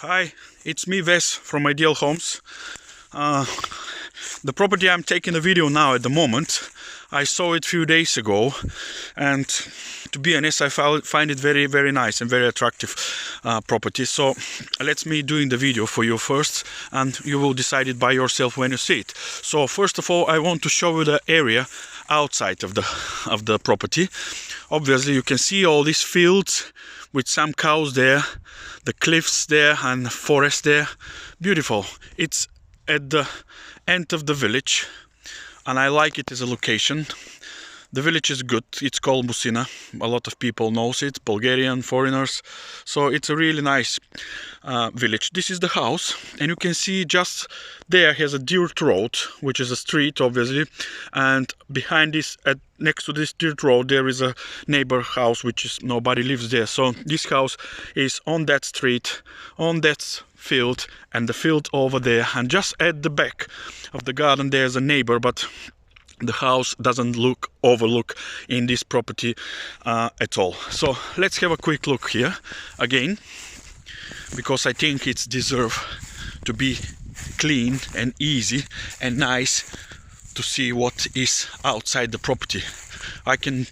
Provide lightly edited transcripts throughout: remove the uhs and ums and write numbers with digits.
Hi, it's me Wes from Ideal Homes. The property I'm taking a video now at the moment, I saw it a few days ago, and to be honest, I find it very nice and very attractive property. So let me doing the video for you first, and you will decide it by yourself when you see it. So first of all, I want to show you the area outside of the property. Obviously you can see all these fields with some cows there, the cliffs there and the forest there. Beautiful. It's at the end of the village and I like it as a location. The village is good. It's called Musina. A lot of people knows it, Bulgarian, foreigners. So it's a really nice village. This is the house, and you can see just there has a dirt road, which is a street, obviously. And behind this, next to this dirt road, there is a neighbor house, which is nobody lives there. So this house is on that street, on that field, and the field over there. And just at the back of the garden, there's a neighbor, but the house doesn't overlook in this property at all. So let's have a quick look here again, because I think it's deserve to be clean and easy and nice to see what is outside the property. I can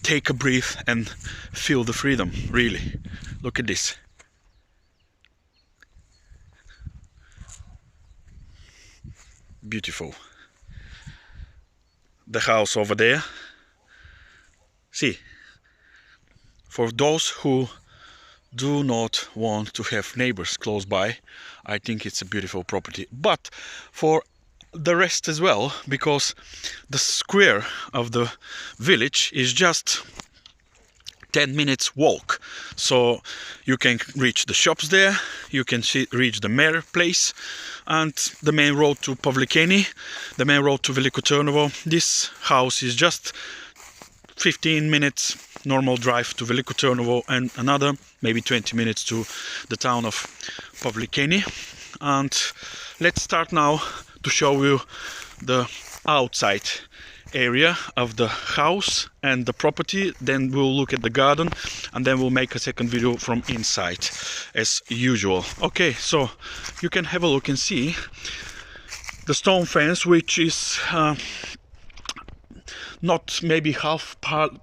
take a breath and feel the freedom, really. Look at this. Beautiful. The house over there. See, for those who do not want to have neighbors close by, I think it's a beautiful property. But for the rest as well, because the square of the village is just 10 minutes walk, so you can reach the shops there, you can reach the mayor place and the main road to Pavlikeni, the main road to Veliko Trnovo. This house is just 15 minutes normal drive to Veliko Trnovo and another maybe 20 minutes to the town of Pavlikeni. And let's start now to show you the outside area of the house and the property. Then we'll look at the garden and then we'll make a second video from inside as usual. Okay, so you can have a look and see the stone fence, which is not maybe half part.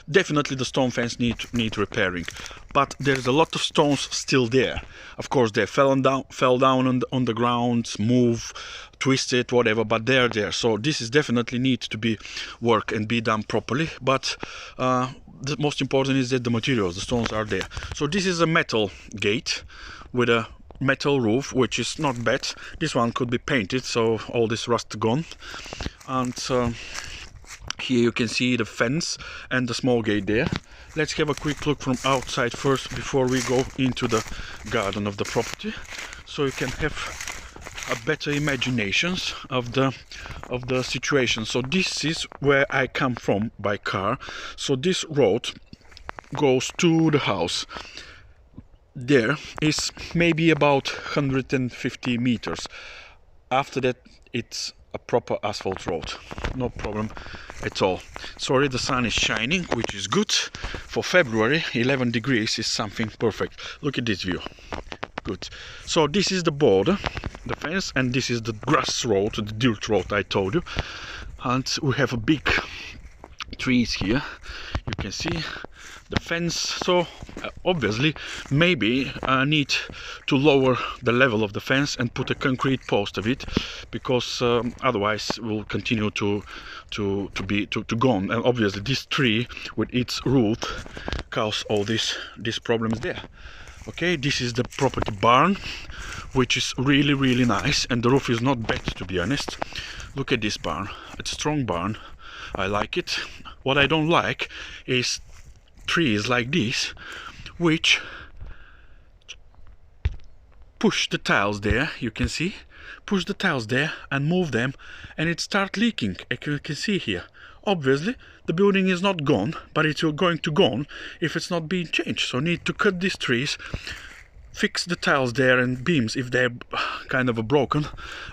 Definitely the stone fence need repairing, but there's a lot of stones still there. Of course they fell down on the ground, move, twisted, whatever, but they're there. So this is definitely need to be work and be done properly. But the most important is that the materials, the stones are there. So this is a metal gate with a metal roof, which is not bad. This one could be painted, so all this rust gone. And here you can see the fence and the small gate there. Let's have a quick look from outside first before we go into the garden of the property, so you can have a better imaginations of the situation. So this is where I come from by car. So this road goes to the house. There is maybe about 150 meters. After that it's a proper asphalt road, no problem at all. Sorry, the sun is shining, which is good. For February, 11 degrees is something perfect. Look at this view. Good. So this is the border, the fence, and this is the grass road, the dirt road I told you. And we have a big trees here. You can see the fence. So obviously maybe I need to lower the level of the fence and put a concrete post of it, because otherwise we'll continue to go on. And obviously this tree with its root cause all these problems there. Okay, this is the property barn, which is really nice, and the roof is not bad, to be honest. Look at this barn. It's a strong barn. I like it. What I don't like is trees like this, which push the tiles there. You can see, push the tiles there and move them, and it start leaking, as you can see here. Obviously the building is not gone, but it's going to gone if it's not being changed. So need to cut these trees, fix the tiles there and beams if they're kind of broken,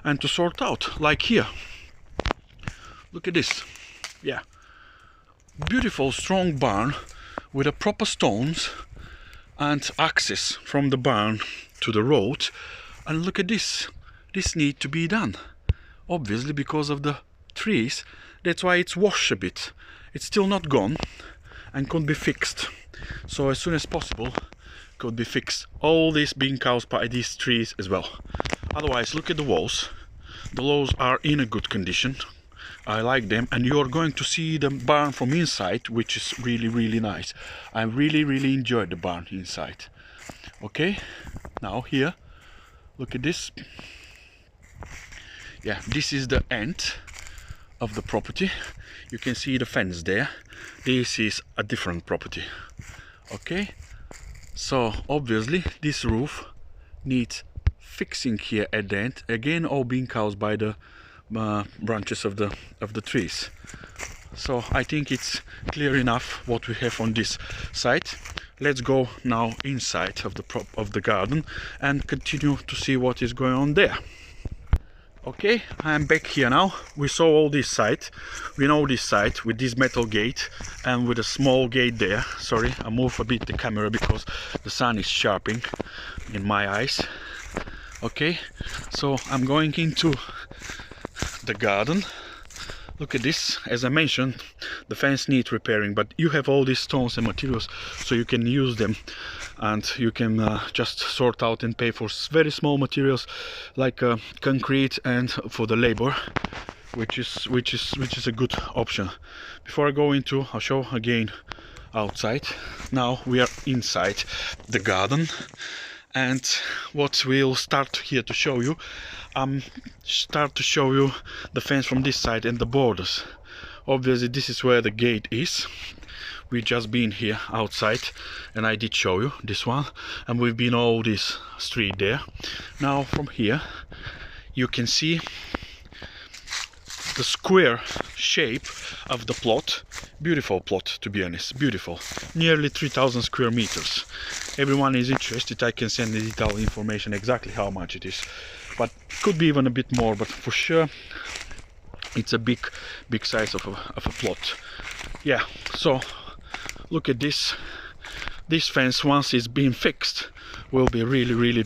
and to sort out like here. Look at this. Yeah, beautiful strong barn with a proper stones and access from the barn to the road. And look at this. This needs to be done, obviously, because of the trees. That's why it's washed a bit. It's still not gone and could be fixed. So as soon as possible could be fixed. All this being caused by these trees as well. Otherwise, look at the walls. The walls are in a good condition. I like them, and you're going to see the barn from inside, which is really nice. I really enjoyed the barn inside. Okay, now here, look at this. Yeah, this is the end of the property. You can see the fence there. This is a different property. Okay, so obviously this roof needs fixing here at the end, again all being caused by the branches of the trees. So I think it's clear enough what we have on this side. Let's go now inside of the garden and continue to see what is going on there. Okay, I'm back here now. We saw all this side. We know this side with this metal gate and with a small gate there. Sorry, I move a bit the camera because the sun is sharpening in my eyes. Okay, so I'm going into the garden. Look at this. As I mentioned, the fence needs repairing, but you have all these stones and materials, so you can use them, and you can just sort out and pay for very small materials like concrete and for the labor, which is a good option. Before I go into, I'll show again outside. Now we are inside the garden, and what we'll start here to show you, the fence from this side and the borders. Obviously this is where the gate is. We just been here outside and I did show you this one, and we've been all this street there. Now from here you can see the square shape of the plot. Beautiful plot, to be honest, beautiful. Nearly 3,000 square meters. Everyone is interested, I can send the detailed information exactly how much it is, but could be even a bit more, but for sure it's a big size of a plot. Yeah, so look at this. This fence, once it's been fixed, will be really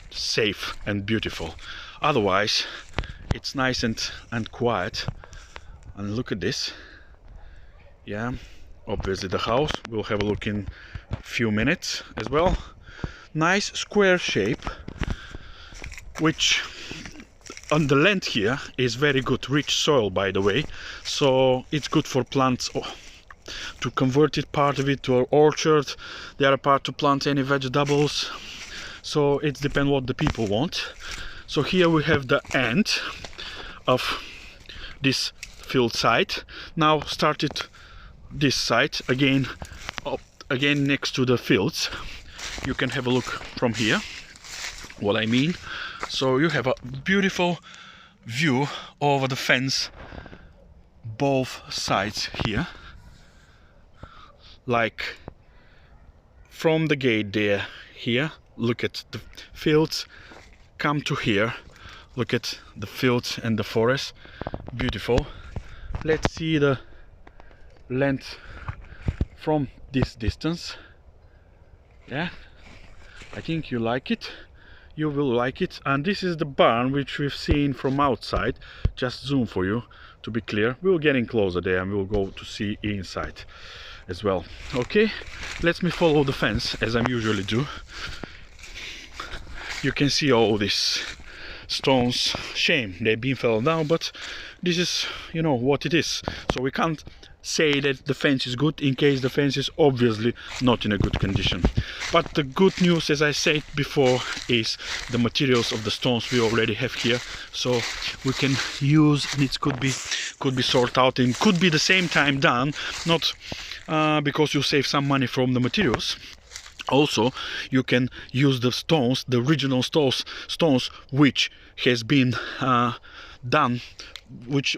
safe and beautiful. Otherwise it's nice and quiet. And look at this. Yeah, obviously the house, we'll have a look in a few minutes as well. Nice square shape, which on the land here is very good, rich soil by the way, so it's good for plants to convert it, part of it to an orchard, the other part to plant any vegetables. So it depends what the people want. So here we have the end of this field side. Now started this side again, again next to the fields. You can have a look from here what I mean. So you have a beautiful view over the fence both sides here, like from the gate there. Here look at the fields, come to here, look at the fields and the forest. Beautiful. Let's see the length from this distance. Yeah, I think you like it. You will like it. And this is the barn which we've seen from outside. Just zoom for you to be clear. We'll get in closer there and we'll go to see inside as well. Okay, let me follow the fence as I usually do. You can see all these stones. Shame they've been fell down, but this is, you know, what it is. So we can't say that the fence is good in case the fence is obviously not in a good condition. But the good news, as I said before, is the materials of the stones we already have here, so we can use, and it could be sorted out and could be the same time done, not because you save some money from the materials. Also you can use the stones, the original stones which has been done, which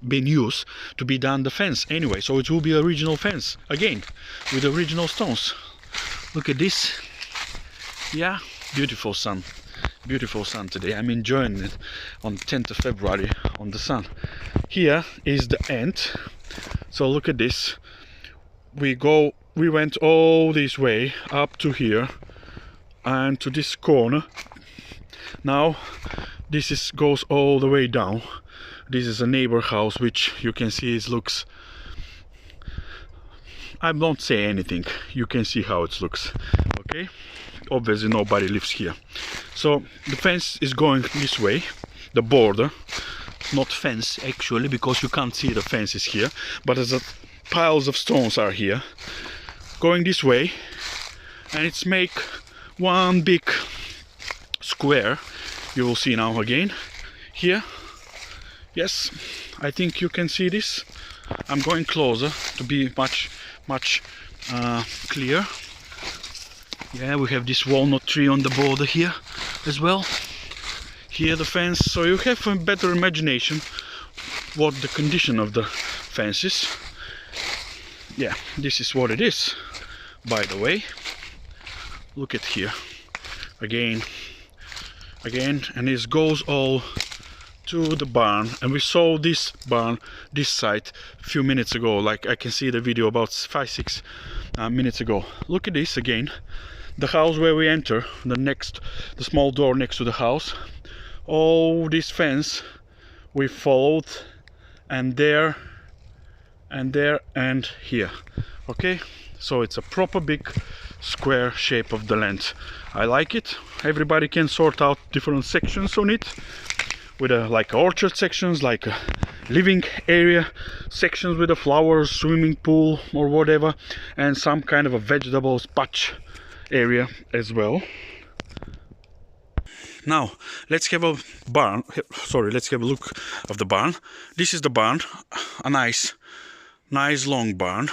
been used to be done the fence anyway, so it will be original fence again with original stones. Look at this. Yeah, beautiful sun today. I'm enjoying it on 10th of February on the sun. Here is the end. So look at this. We go we went all this way up to here and to this corner. Now this goes all the way down. This is a neighbor house, which you can see it looks, I don't say anything, you can see how it looks. Okay, obviously nobody lives here. So the fence is going this way, the border, not fence actually, because you can't see the fences here, but there's piles of stones are here going this way, and it's make one big square. You will see now again here. Yes, I think you can see this. I'm going closer to be much clear. Yeah, we have this walnut tree on the border here as well. Here the fence, so you have a better imagination what the condition of the fence is. Yeah, this is what it is, by the way. Look at here again, and this goes all to the barn, and we saw this barn, this site, a few minutes ago. Like I can see the video about 5-6 minutes ago. Look at this again, the house where we enter, the small door next to the house. All this fence we followed, and there and there and here. Okay, so it's a proper big square shape of the land. I like it. Everybody can sort out different sections on it, with like orchard sections, like a living area sections with the flowers, swimming pool or whatever, and some kind of a vegetables patch area as well. Now let's have a let's have a look of the barn. This is the barn, a nice long barn,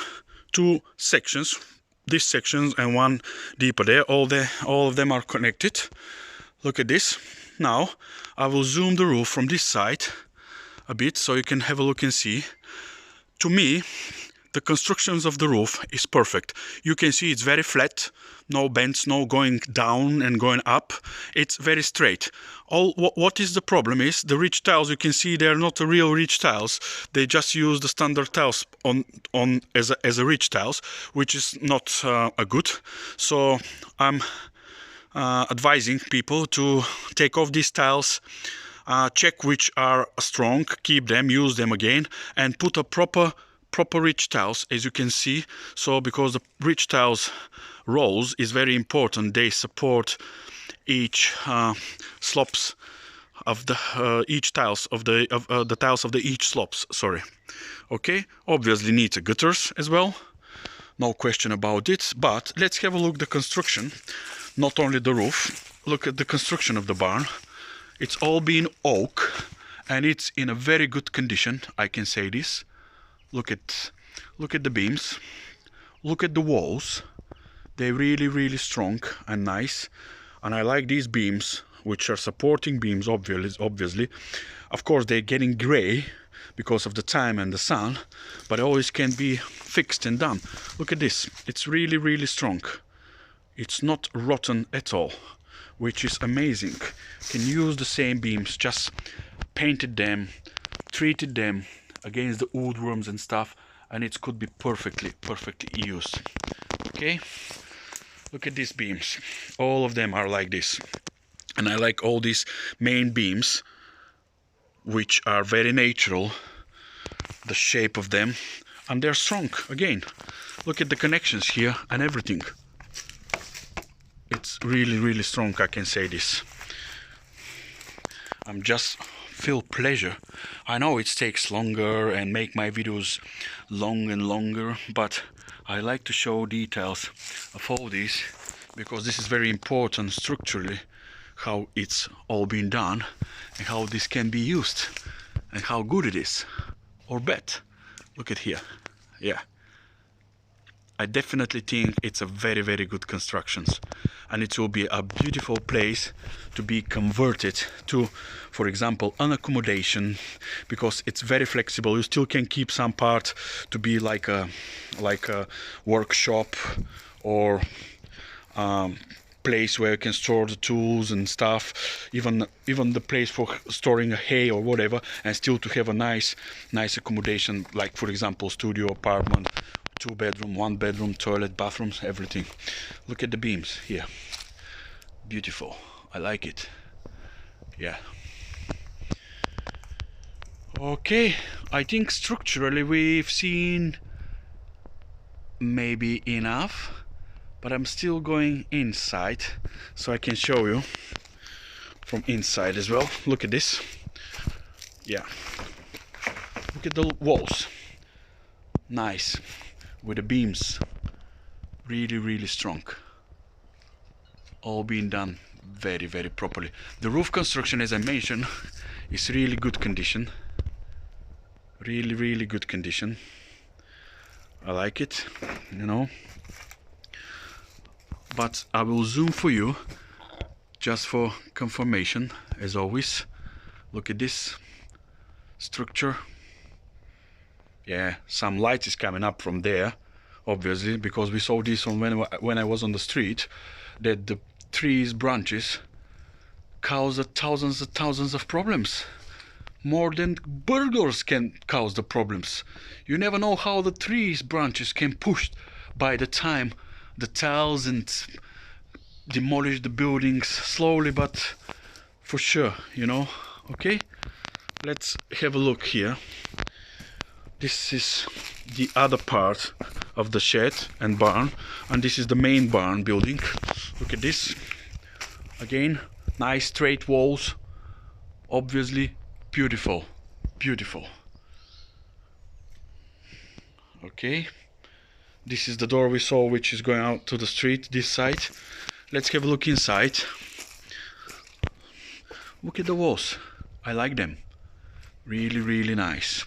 two sections, this section and one deeper there. All of them are connected. Look at this. Now I will zoom the roof from this side a bit so you can have a look and see. To me, the constructions of the roof is perfect. You can see it's very flat, no bends, no going down and going up. It's very straight. What is the problem is the ridge tiles. You can see they're not a real ridge tiles. They just use the standard tiles on as a ridge tiles, which is not a good. So I'm advising people to take off these tiles, check which are strong, keep them, use them again, and put a proper ridge tiles, as you can see. So because the ridge tiles rolls is very important, they support each slopes of the each tiles of the tiles of the each slopes. Sorry. Okay, obviously needs a gutters as well, no question about it. But let's have a look at the construction. Not only the roof, look at the construction of the barn. It's all been oak, and it's in a very good condition, I can say this. Look at the beams, look at the walls. They're really strong and nice, and I like these beams, which are supporting beams. Obviously, of course they're getting gray because of the time and the sun, but always can be fixed and done. Look at this, it's really strong. It's not rotten at all, which is amazing. Can use the same beams, just painted them, treated them against the woodworms and stuff, and it could be perfectly used. Okay, look at these beams. All of them are like this, and I like all these main beams, which are very natural, the shape of them, and they're strong. Again, look at the connections here and everything. It's really strong, I can say this. I'm just feel pleasure. I know it takes longer and make my videos long and longer, but I like to show details of all this, because this is very important structurally, how it's all been done and how this can be used and how good it is or bad. Look at here. Yeah, I definitely think it's a very good constructions, and it will be a beautiful place to be converted to, for example, an accommodation, because it's very flexible. You still can keep some part to be like a workshop or place where you can store the tools and stuff, even the place for storing a hay or whatever, and still to have a nice accommodation, like for example studio, apartment, 2 bedroom, 1 bedroom, toilet, bathrooms, everything. Look at the beams here. Beautiful. I like it. Yeah. Okay, I think structurally we've seen maybe enough, but I'm still going inside so I can show you from inside as well. Look at this. Yeah, look at the walls. Nice, with the beams really strong, all being done very properly. The roof construction, as I mentioned, is really good condition. Really good condition. I like it, you know. But I will zoom for you just for confirmation, as always. Look at this structure. Yeah, some light is coming up from there, obviously, because we saw this on when I was on the street, that the trees branches cause thousands and thousands of problems. More than burglars can cause the problems. You never know how the trees branches can push by the time the tiles and demolish the buildings slowly but for sure, you know. Okay, let's have a look here. This is the other part of the shed and barn, and this is the main barn building. Look at this. Again, nice straight walls, obviously beautiful. Okay, this is the door we saw, which is going out to the street, this side. Let's have a look inside. Look at the walls. I like them. Really nice.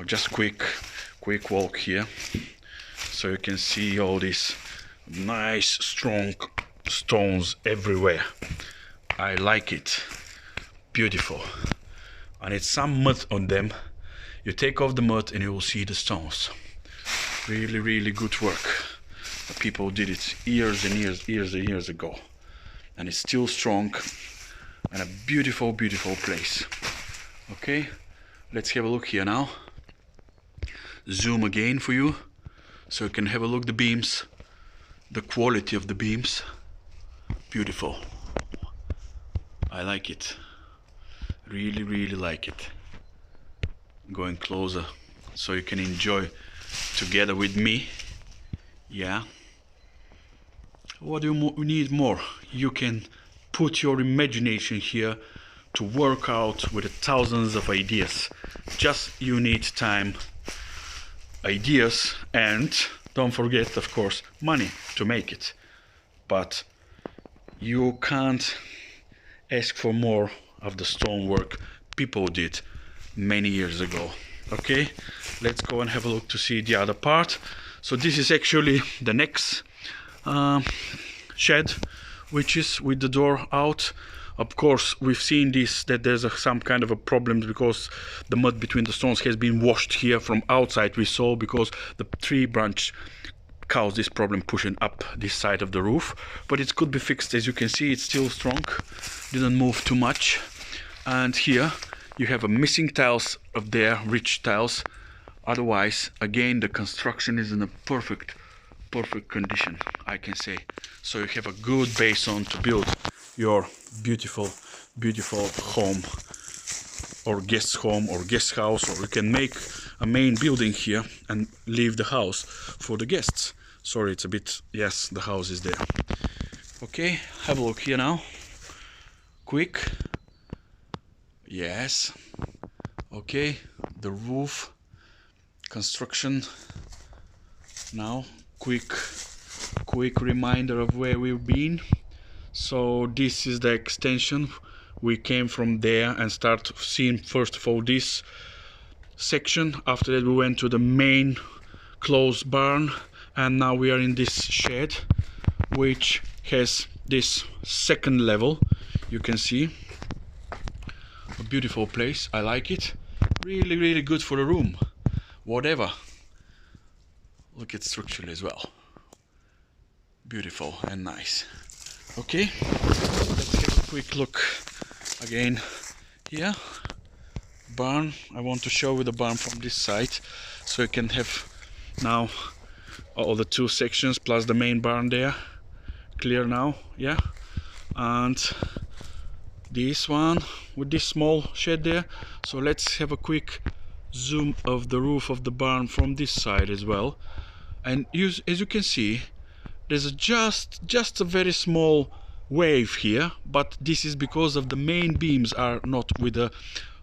Just quick walk here so you can see all these nice strong stones everywhere. I like it. Beautiful. And it's some mud on them. You take off the mud and you will see the stones. Really good work. The people did it years and years ago, and it's still strong and a beautiful place. Okay, let's have a look here now. Zoom again for you so you can have a look the beams, the quality of the beams. Beautiful. I like it. Really like it. Going closer so you can enjoy together with me. Yeah. What do you need more? You can put your imagination here to work out with thousands of ideas. Just you need time, ideas, and don't forget, of course, money to make it. But you can't ask for more of the stonework people did many years ago. Okay, let's go and have a look to see the other part. So this is actually the next shed, which is with the door out. Of course, we've seen this, that there's some kind of a problem because the mud between the stones has been washed here from outside. We saw because the tree branch caused this problem pushing up this side of the roof, but it could be fixed. As you can see, it's still strong, didn't move too much. And here you have a missing tiles up there, rich tiles. Otherwise, again, the construction is in a perfect condition, I can say. So you have a good base on to build your beautiful home, or guest home, or guest house, or you can make a main building here and leave the house for the guests. Sorry, it's a bit, yes, the house is there. Okay, have a look here now. Quick. Yes. Okay, the roof construction. Now, quick reminder of where we've been. So this is the extension. We came from there and start seeing first of all this section. After that we went to the main closed barn, and now we are in this shed, which has this second level. You can see a beautiful place. I like it. Really good for a room, whatever. Look at structure as well. Beautiful and nice. Okay, let's have a quick look again here. Barn. I want to show you the barn from this side so you can have now all the two sections plus the main barn there clear now, yeah. And this one with this small shed there. So let's have a quick zoom of the roof of the barn from this side as well. And as you can see, there's just a very small wave here, but this is because of the main beams are not with a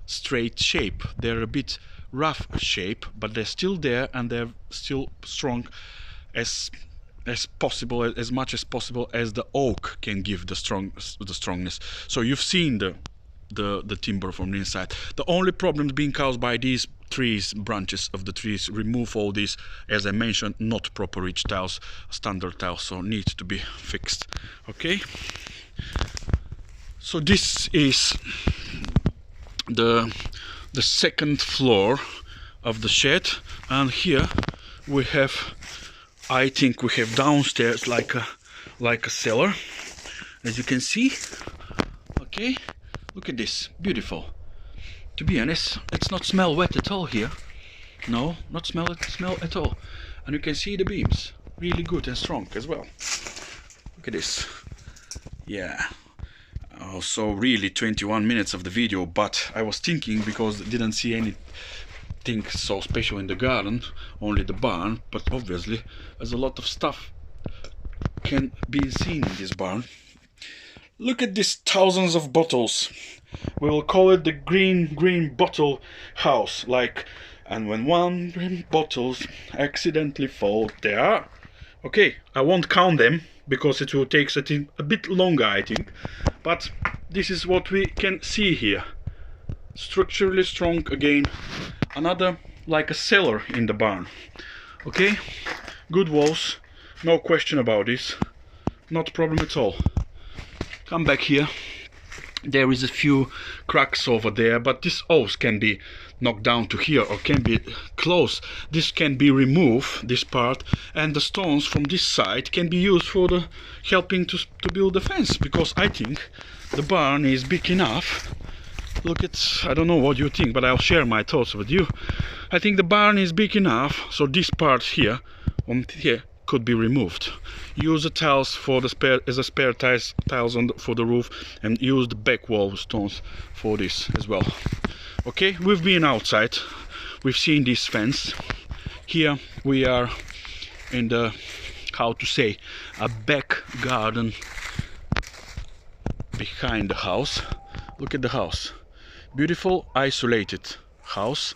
straight shape. They're a bit rough shape, but they're still there and they're still strong as possible, as much as possible as the oak can give the strongness. So you've seen the timber from the inside. The only problem is being caused by these trees, branches of the trees. Remove all these, as I mentioned, not proper ridge tiles, standard tiles, so need to be fixed. Okay, so this is the second floor of the shed, and here we have, I think we have downstairs like a cellar, as you can see. Okay, look at this, beautiful. To be honest, it's not smell wet at all here. No, not smell at all. And you can see the beams, really good and strong as well. Look at this. Yeah. So really 21 minutes of the video, but I was thinking, because I didn't see anything so special in the garden, only the barn, but obviously there's a lot of stuff can be seen in this barn. Look at these thousands of bottles. We will call it the green bottle house, like, and when one green bottles accidentally fall, there are, okay, I won't count them because it will take a bit longer, I think, but this is what we can see here. Structurally strong again, another like a cellar in the barn. Okay, good walls, no question about this, not a problem at all. Come back here. There is a few cracks over there, but this hose can be knocked down to here, or can be close. This can be removed, this part, and the stones from this side can be used for the helping to build the fence, because I think the barn is big enough. Look at, I don't know what you think, but I'll share my thoughts with you. I think the barn is big enough, so this part here, on here, could be removed. Use the tiles for the spare, as a spare tiles for the roof, and use the back wall stones for this as well. Okay, we've been outside, we've seen this fence. Here we are in the, how to say, a back garden behind the house. Look at the house, beautiful isolated house.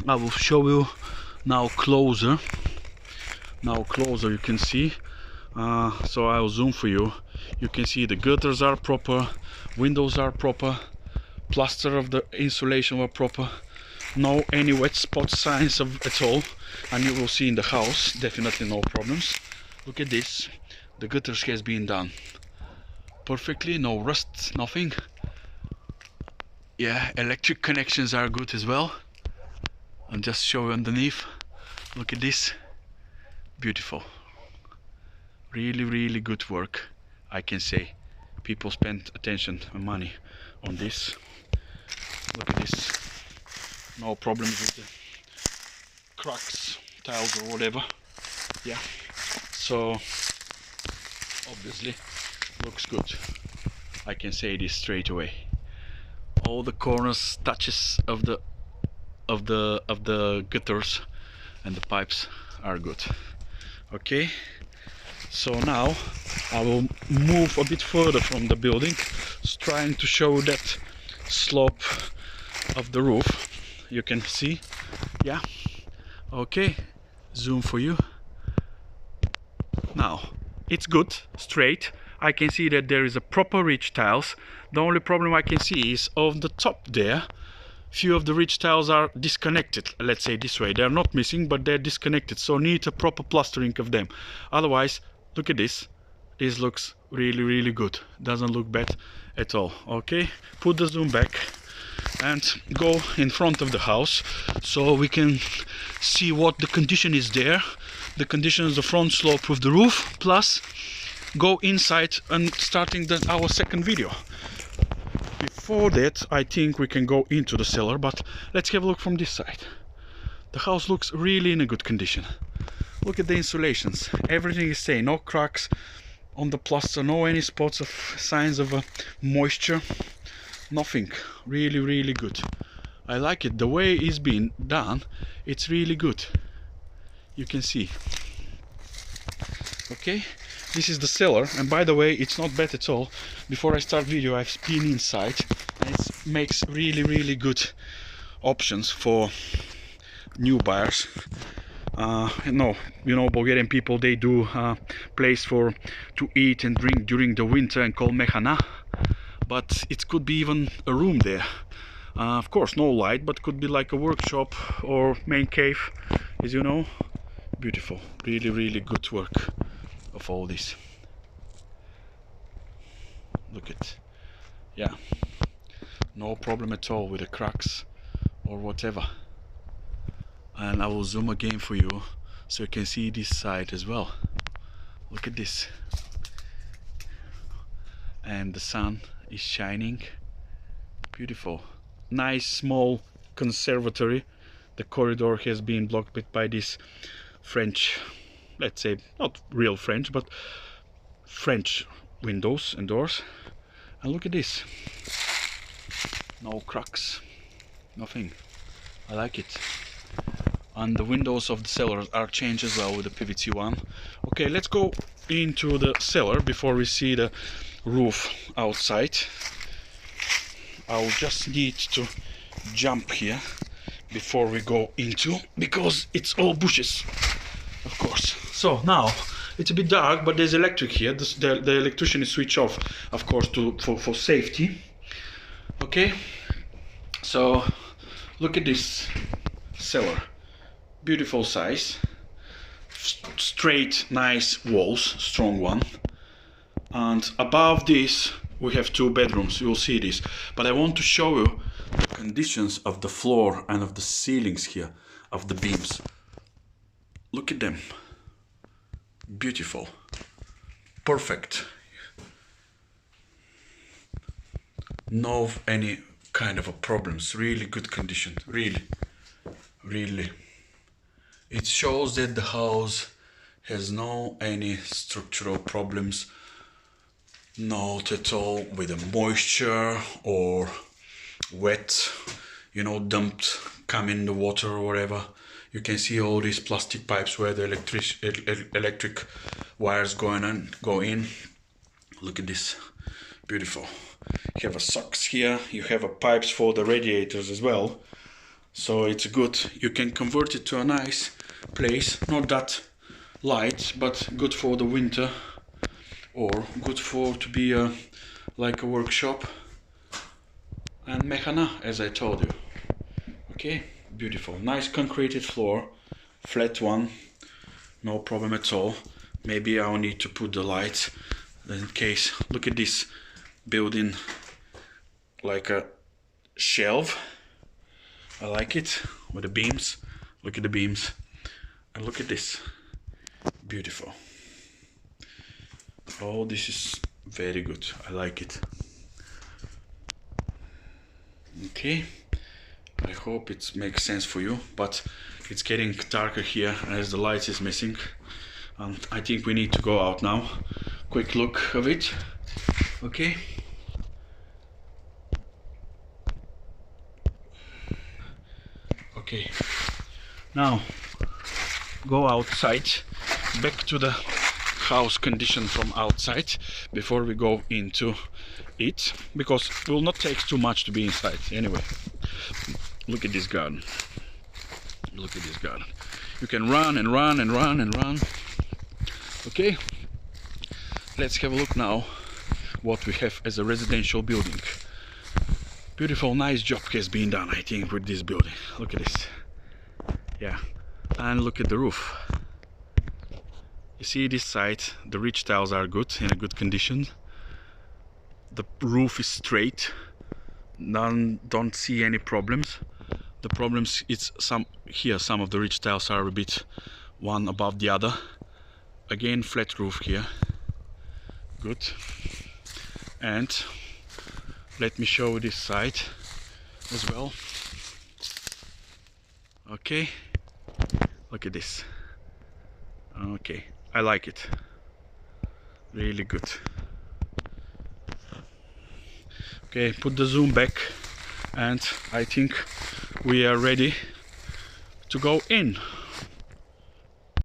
I will show you now closer. Now closer you can see, so I'll zoom for you. You can see the gutters are proper, windows are proper, plaster of the insulation were proper, no any wet spot signs of at all, and you will see in the house definitely no problems. Look at this, the gutters has been done perfectly, no rust, nothing. Yeah, electric connections are good as well. I'll just show you underneath. Look at this. Beautiful, really good work, I can say. People spent attention and money on this. Look at this, no problems with the cracks, tiles or whatever. Yeah, so obviously looks good, I can say this straight away. All the corners, touches of the gutters and the pipes are good. Okay, so now I will move a bit further from the building, trying to show that slope of the roof. You can see, yeah. Okay, zoom for you. Now it's good, straight. I can see that there is a proper ridge tiles. The only problem I can see is on the top there, few of the ridge tiles are disconnected, let's say this way. They're not missing, but they're disconnected, so need a proper plastering of them. Otherwise, look at this. This looks really good. Doesn't look bad at all. Okay, put the zoom back and go in front of the house so we can see what the condition is there. The condition is the front slope with the roof, plus go inside and starting our second video. Before that, I think we can go into the cellar, but let's have a look from this side. The house looks really in a good condition. Look at the insulations, everything is same, no cracks on the plaster, no any spots of signs of moisture, nothing. Really good. I like it, the way it's been done, it's really good. You can see. Okay, this is the cellar, and by the way, it's not bad at all. Before I start video, I've been inside, and it makes really good options for new buyers. No, you know, Bulgarian people, they do place for to eat and drink during the winter and call mehana, but it could be even a room there. Of course, no light, but could be like a workshop or main cave, as you know. Beautiful, really good work of all this. Look at, yeah, no problem at all with the cracks or whatever. And I will zoom again for you so you can see this side as well. Look at this, and the sun is shining. Beautiful, nice small conservatory. The corridor has been blocked by this French, let's say not real French, but French windows and doors. And look at this, no cracks, nothing. I like it. And the windows of the cellar are changed as well with the PVC one. Okay, let's go into the cellar before we see the roof outside. I'll just need to jump here before we go into, because it's all bushes, of course. So now it's a bit dark, but there's electric here. The electrician is switched off, of course, for safety. Okay, so look at this cellar. Beautiful size, straight nice walls, strong one, and above this we have 2 bedrooms. You will see this, but I want to show you the conditions of the floor and of the ceilings here, of the beams. Look at them, beautiful, perfect, no any kind of a problems, really good condition, really. It shows that the house has no any structural problems, not at all with the moisture or wet, you know, dumped, come in the water or whatever. You can see all these plastic pipes where the electric wires go in. Look at this, beautiful. You have a socks here, you have a pipes for the radiators as well. So it's good, you can convert it to a nice place, not that light, but good for the winter, or good for to be like a workshop and mehana, as I told you. Okay, beautiful, nice concreted floor, flat one, no problem at all. Maybe I'll need to put the lights in case. Look at this building, like a shelf. I like it with the beams. Look at the beams, and look at this, beautiful. Oh, this is very good, I like it. Okay, I hope it makes sense for you, but it's getting darker here as the light is missing, and I think we need to go out now. Quick look of it. Okay, okay, now go outside, back to the house condition from outside before we go into it, because it will not take too much to be inside anyway. Look at this garden, look at this garden. You can run and run and run and run. Okay, let's have a look now what we have as a residential building. Beautiful, nice job has been done, I think, with this building. Look at this, yeah, and look at the roof. You see this side, the ridge tiles are good, in a good condition. The roof is straight, don't see any problems. The problems, it's some of the ridge tiles are a bit one above the other. Again, flat roof here, good. And let me show you this side as well. Okay, look at this. Okay, I like it. Really good. Okay, put the zoom back, and I think we are ready to go in.